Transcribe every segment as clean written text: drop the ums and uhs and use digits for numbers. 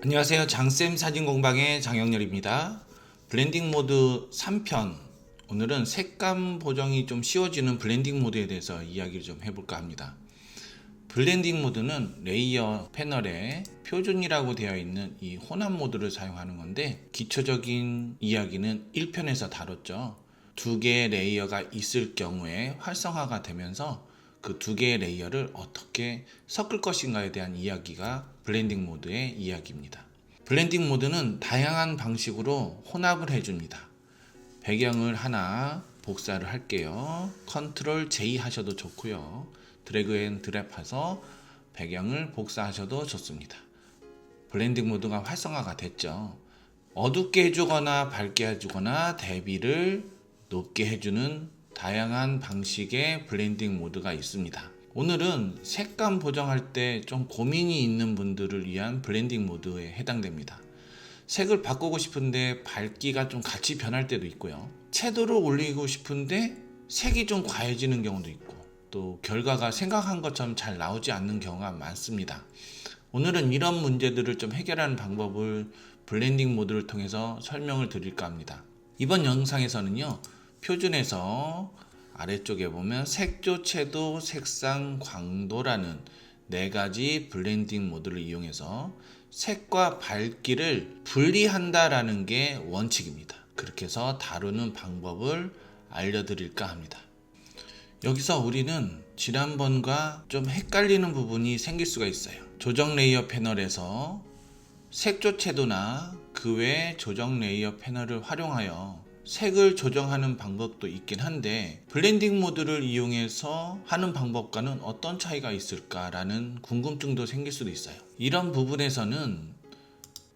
안녕하세요. 장쌤 사진공방의 장영렬입니다. 블렌딩 모드 3편. 오늘은 색감 보정이 좀 쉬워지는 블렌딩 모드에 대해서 이야기를 좀 해볼까 합니다. 블렌딩 모드는 레이어 패널에 표준이라고 되어 있는 이 혼합 모드를 사용하는 건데, 기초적인 이야기는 1편에서 다뤘죠. 두 개의 레이어가 있을 경우에 활성화가 되면서 그 두 개의 레이어를 어떻게 섞을 것인가에 대한 이야기가 블렌딩 모드의 이야기입니다. 블렌딩 모드는 다양한 방식으로 혼합을 해줍니다. 배경을 하나 복사를 할게요. 컨트롤 J 하셔도 좋고요. 드래그 앤 드랩해서 배경을 복사하셔도 좋습니다. 블렌딩 모드가 활성화가 됐죠. 어둡게 해주거나 밝게 해주거나 대비를 높게 해주는 다양한 방식의 블렌딩 모드가 있습니다. 오늘은 색감 보정할 때 좀 고민이 있는 분들을 위한 블렌딩 모드에 해당됩니다. 색을 바꾸고 싶은데 밝기가 좀 같이 변할 때도 있고요. 채도를 올리고 싶은데 색이 좀 과해지는 경우도 있고, 또 결과가 생각한 것처럼 잘 나오지 않는 경우가 많습니다. 오늘은 이런 문제들을 좀 해결하는 방법을 블렌딩 모드를 통해서 설명을 드릴까 합니다. 이번 영상에서는요, 표준에서 아래쪽에 보면 색조, 채도, 색상, 광도라는 네 가지 블렌딩 모드를 이용해서 색과 밝기를 분리한다라는 게 원칙입니다. 그렇게 해서 다루는 방법을 알려드릴까 합니다. 여기서 우리는 지난번과 좀 헷갈리는 부분이 생길 수가 있어요. 조정 레이어 패널에서 색조 채도나 그 외 조정 레이어 패널을 활용하여 색을 조정하는 방법도 있긴 한데, 블렌딩 모드를 이용해서 하는 방법과는 어떤 차이가 있을까라는 궁금증도 생길 수도 있어요. 이런 부분에서는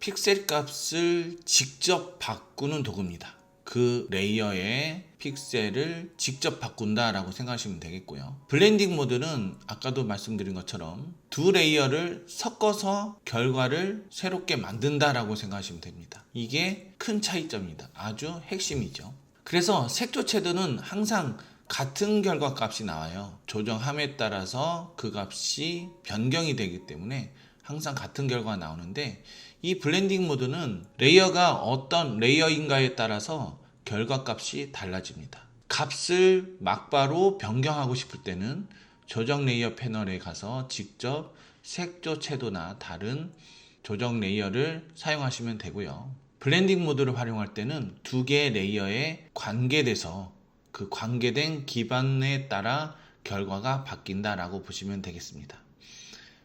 픽셀 값을 직접 바꾸는 도구입니다. 그 레이어의 픽셀을 직접 바꾼다라고 생각하시면 되겠고요. 블렌딩 모드는 아까도 말씀드린 것처럼 두 레이어를 섞어서 결과를 새롭게 만든다라고 생각하시면 됩니다. 이게 큰 차이점입니다. 아주 핵심이죠. 그래서 색조 채도는 항상 같은 결과 값이 나와요. 조정함에 따라서 그 값이 변경이 되기 때문에 항상 같은 결과가 나오는데, 이 블렌딩 모드는 레이어가 어떤 레이어인가에 따라서 결과 값이 달라집니다. 값을 막바로 변경하고 싶을 때는 조정 레이어 패널에 가서 직접 색조 채도나 다른 조정 레이어를 사용하시면 되고요. 블렌딩 모드를 활용할 때는 두 개의 레이어에 관계돼서 그 관계된 기반에 따라 결과가 바뀐다라고 보시면 되겠습니다.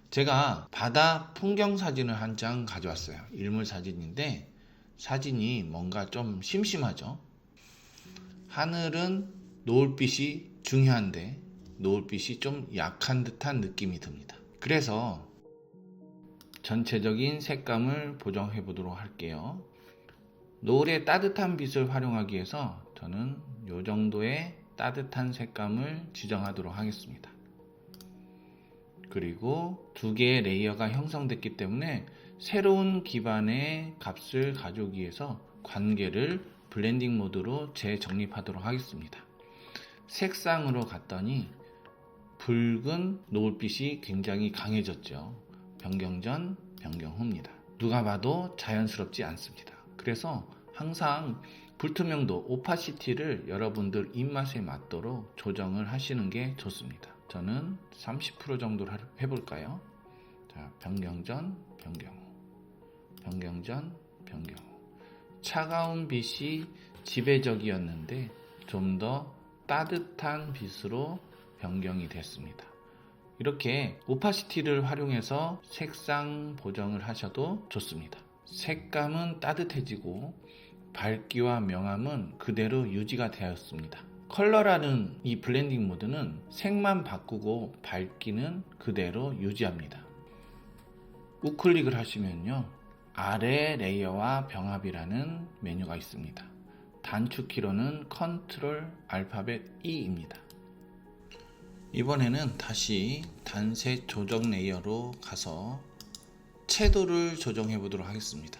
제가 바다 풍경 사진을 한 장 가져왔어요. 일물 사진인데 사진이 뭔가 좀 심심하죠. 하늘은 노을빛이 중요한데 노을빛이 좀 약한 듯한 느낌이 듭니다. 그래서 전체적인 색감을 보정해 보도록 할게요. 노을의 따뜻한 빛을 활용하기 위해서 저는 이 정도의 따뜻한 색감을 지정하도록 하겠습니다. 그리고 두 개의 레이어가 형성됐기 때문에 새로운 기반의 값을 가져오기 위해서 관계를 블렌딩 모드로 재정립하도록 하겠습니다. 색상으로 갔더니 붉은 노을빛이 굉장히 강해졌죠. 변경 전, 변경 후입니다. 누가 봐도 자연스럽지 않습니다. 그래서 항상 불투명도, 오파시티를 여러분들 입맛에 맞도록 조정을 하시는 게 좋습니다. 저는 30% 정도를 해볼까요? 자, 변경 전, 변경 후. 변경 전, 변경 후. 차가운 빛이 지배적이었는데 좀 더 따뜻한 빛으로 변경이 됐습니다. 이렇게 오파시티를 활용해서 색상 보정을 하셔도 좋습니다. 색감은 따뜻해지고 밝기와 명암은 그대로 유지가 되었습니다. 컬러라는 이 블렌딩 모드는 색만 바꾸고 밝기는 그대로 유지합니다. 우클릭을 하시면요, 아래 레이어와 병합이라는 메뉴가 있습니다. 단축키로는 컨트롤 알파벳 E입니다. 이번에는 다시 단색 조정 레이어로 가서 채도를 조정해 보도록 하겠습니다.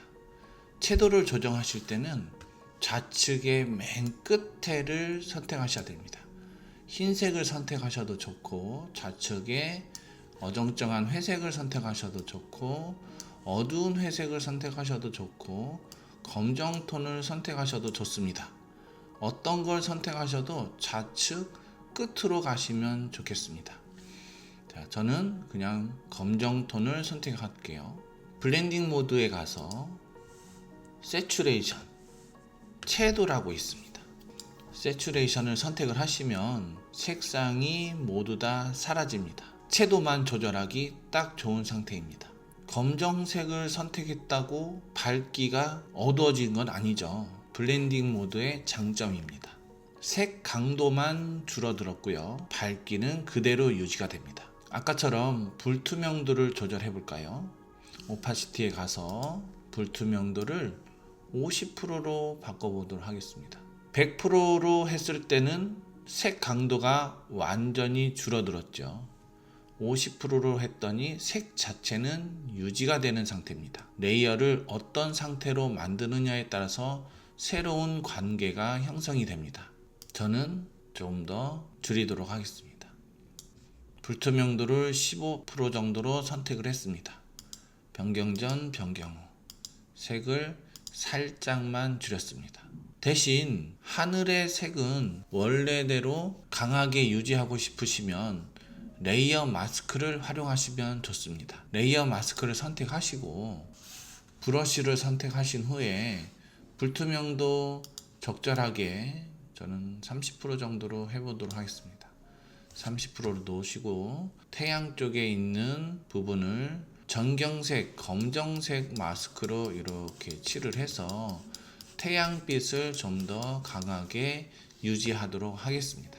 채도를 조정하실 때는 좌측의 맨 끝에를 선택하셔야 됩니다. 흰색을 선택하셔도 좋고, 좌측에 어정쩡한 회색을 선택하셔도 좋고, 어두운 회색을 선택하셔도 좋고 검정 톤을 선택하셔도 좋습니다. 어떤 걸 선택하셔도 좌측 끝으로 가시면 좋겠습니다. 자, 저는 그냥 검정 톤을 선택할게요. 블렌딩 모드에 가서 세츄레이션, 채도라고 있습니다. 세츄레이션을 선택을 하시면 색상이 모두 다 사라집니다. 채도만 조절하기 딱 좋은 상태입니다. 검정색을 선택했다고 밝기가 어두워진 건 아니죠. 블렌딩 모드의 장점입니다. 색 강도만 줄어들었고요. 밝기는 그대로 유지가 됩니다. 아까처럼 불투명도를 조절해 볼까요? 오파시티에 가서 불투명도를 50%로 바꿔보도록 하겠습니다. 100%로 했을 때는 색 강도가 완전히 줄어들었죠. 50%로 했더니 색 자체는 유지가 되는 상태입니다. 레이어를 어떤 상태로 만드느냐에 따라서 새로운 관계가 형성이 됩니다. 저는 조금 더 줄이도록 하겠습니다. 불투명도를 15% 정도로 선택을 했습니다. 변경 전, 변경 후 색을 살짝만 줄였습니다. 대신 하늘의 색은 원래대로 강하게 유지하고 싶으시면 레이어 마스크를 활용하시면 좋습니다. 레이어 마스크를 선택하시고 브러쉬를 선택하신 후에 불투명도 적절하게 저는 30% 정도로 해보도록 하겠습니다. 30%로 놓으시고 태양 쪽에 있는 부분을 전경색, 검정색 마스크로 이렇게 칠을 해서 태양빛을 좀 더 강하게 유지하도록 하겠습니다.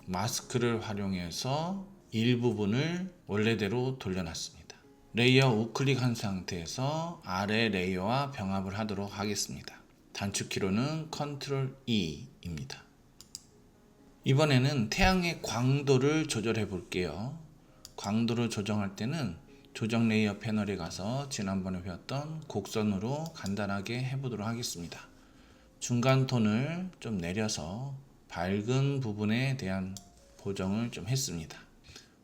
마스크를 활용해서 일부분을 원래대로 돌려놨습니다. 레이어 우클릭한 상태에서 아래 레이어와 병합을 하도록 하겠습니다. 단축키로는 Ctrl E입니다. 이번에는 태양의 광도를 조절해 볼게요. 광도를 조정할 때는 조정 레이어 패널에 가서 지난번에 배웠던 곡선으로 간단하게 해보도록 하겠습니다. 중간 톤을 좀 내려서 밝은 부분에 대한 보정을 좀 했습니다.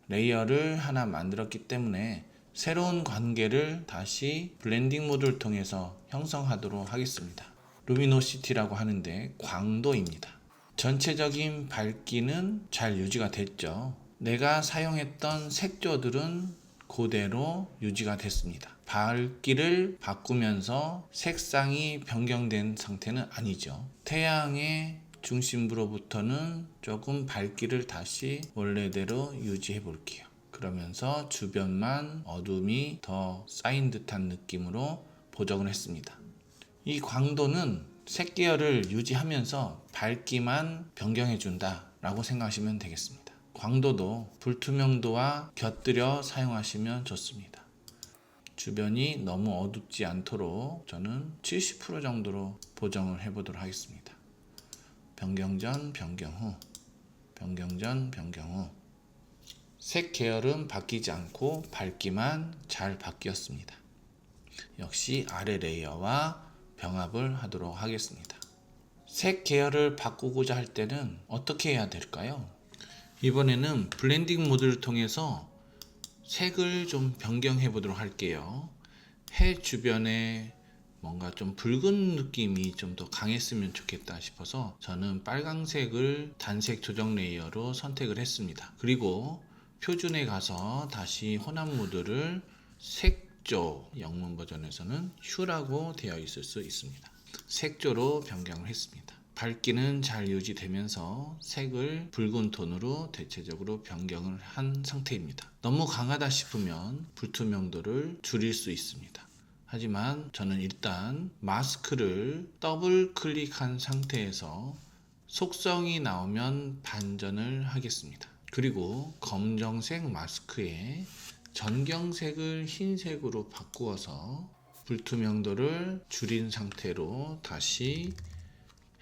레이어를 하나 만들었기 때문에 새로운 관계를 다시 블렌딩 모드를 통해서 형성하도록 하겠습니다. 루미노시티라고 하는데 광도입니다. 전체적인 밝기는 잘 유지가 됐죠. 내가 사용했던 색조들은 그대로 유지가 됐습니다. 밝기를 바꾸면서 색상이 변경된 상태는 아니죠. 태양의 중심부로부터는 조금 밝기를 다시 원래대로 유지해 볼게요. 그러면서 주변만 어둠이 더 쌓인 듯한 느낌으로 보정을 했습니다. 이 광도는 색 계열을 유지하면서 밝기만 변경해 준다 라고 생각하시면 되겠습니다. 광도도 불투명도와 곁들여 사용하시면 좋습니다. 주변이 너무 어둡지 않도록 저는 70% 정도로 보정을 해 보도록 하겠습니다. 변경 전, 변경 후, 변경 전, 변경 후. 색 계열은 바뀌지 않고 밝기만 잘 바뀌었습니다. 역시 아래 레이어와 병합을 하도록 하겠습니다. 색 계열을 바꾸고자 할 때는 어떻게 해야 될까요? 이번에는 블렌딩 모드를 통해서 색을 좀 변경해 보도록 할게요. 해 주변에 뭔가 좀 붉은 느낌이 좀 더 강했으면 좋겠다 싶어서 저는 빨강색을 단색 조정 레이어로 선택을 했습니다. 그리고 표준에 가서 다시 혼합 모드를 색조, 영문 버전에서는 휴라고 되어 있을 수 있습니다. 색조로 변경을 했습니다. 밝기는 잘 유지되면서 색을 붉은 톤으로 대체적으로 변경을 한 상태입니다. 너무 강하다 싶으면 불투명도를 줄일 수 있습니다. 하지만 저는 일단 마스크를 더블 클릭한 상태에서 속성이 나오면 반전을 하겠습니다. 그리고 검정색 마스크에 전경색을 흰색으로 바꾸어서 불투명도를 줄인 상태로 다시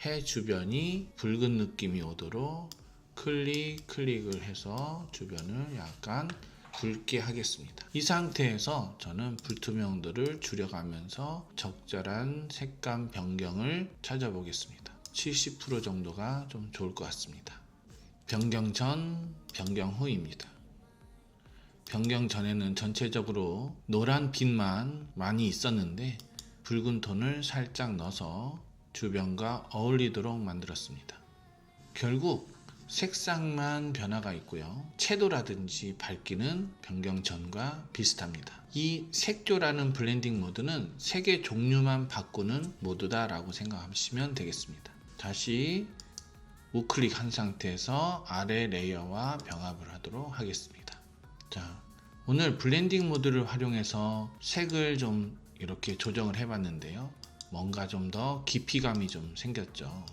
해 주변이 붉은 느낌이 오도록 클릭을 해서 주변을 약간 붉게 하겠습니다. 이 상태에서 저는 불투명도를 줄여가면서 적절한 색감 변경을 찾아보겠습니다. 70% 정도가 좀 좋을 것 같습니다. 변경 전, 변경 후입니다. 변경 전에는 전체적으로 노란 빛만 많이 있었는데 붉은 톤을 살짝 넣어서 주변과 어울리도록 만들었습니다. 결국 색상만 변화가 있고요. 채도라든지 밝기는 변경 전과 비슷합니다. 이 색조라는 블렌딩 모드는 색의 종류만 바꾸는 모드다 라고 생각하시면 되겠습니다. 다시 우클릭 한 상태에서 아래 레이어와 병합을 하도록 하겠습니다. 자, 오늘 블렌딩 모드를 활용해서 색을 좀 이렇게 조정을 해 봤는데요. 뭔가 좀 더 깊이감이 좀 생겼죠.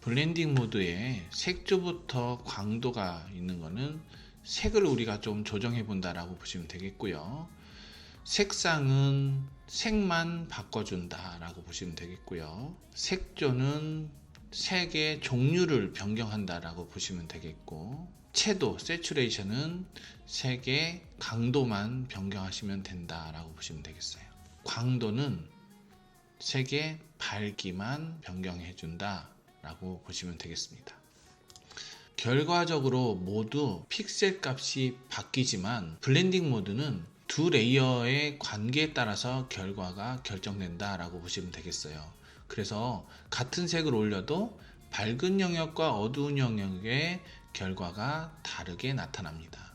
블렌딩 모드에 색조부터 광도가 있는 거는 색을 우리가 좀 조정해 본다라고 보시면 되겠고요. 색상은 색만 바꿔준다라고 보시면 되겠고요. 색조는 색의 종류를 변경한다라고 보시면 되겠고, 채도, 세츄레이션은 색의 강도만 변경하시면 된다라고 보시면 되겠어요. 광도는 색의 밝기만 변경해 준다 라고 보시면 되겠습니다. 결과적으로 모두 픽셀 값이 바뀌지만 블렌딩 모드는 두 레이어의 관계에 따라서 결과가 결정된다 라고 보시면 되겠어요. 그래서 같은 색을 올려도 밝은 영역과 어두운 영역의 결과가 다르게 나타납니다.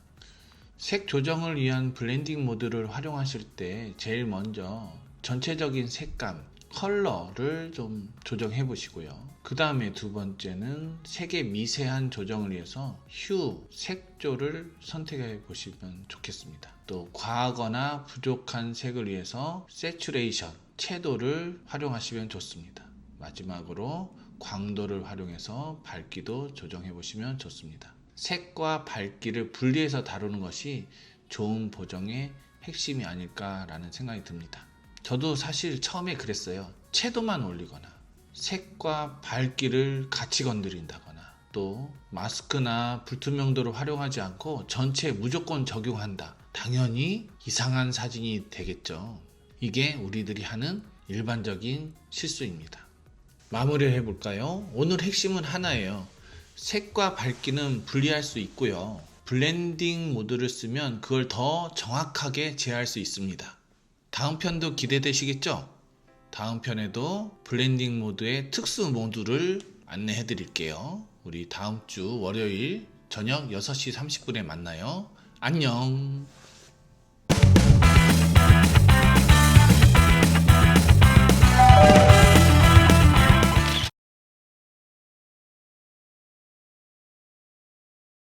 색 조정을 위한 블렌딩 모드를 활용하실 때 제일 먼저 전체적인 색감, 컬러를 좀 조정해 보시고요. 그 다음에 두 번째는 색의 미세한 조정을 위해서 휴, 색조를 선택해 보시면 좋겠습니다. 또 과하거나 부족한 색을 위해서 세츄레이션, 채도를 활용하시면 좋습니다. 마지막으로 광도를 활용해서 밝기도 조정해 보시면 좋습니다. 색과 밝기를 분리해서 다루는 것이 좋은 보정의 핵심이 아닐까라는 생각이 듭니다. 저도 사실 처음에 그랬어요. 채도만 올리거나 색과 밝기를 같이 건드린다거나 또 마스크나 불투명도를 활용하지 않고 전체에 무조건 적용한다. 당연히 이상한 사진이 되겠죠. 이게 우리들이 하는 일반적인 실수입니다. 마무리를 해볼까요? 오늘 핵심은 하나예요. 색과 밝기는 분리할 수 있고요. 블렌딩 모드를 쓰면 그걸 더 정확하게 제어할 수 있습니다. 다음 편도 기대되시겠죠? 다음 편에도 블렌딩 모드의 특수 모드를 안내해 드릴게요. 우리 다음 주 월요일 저녁 6시 30분에 만나요. 안녕.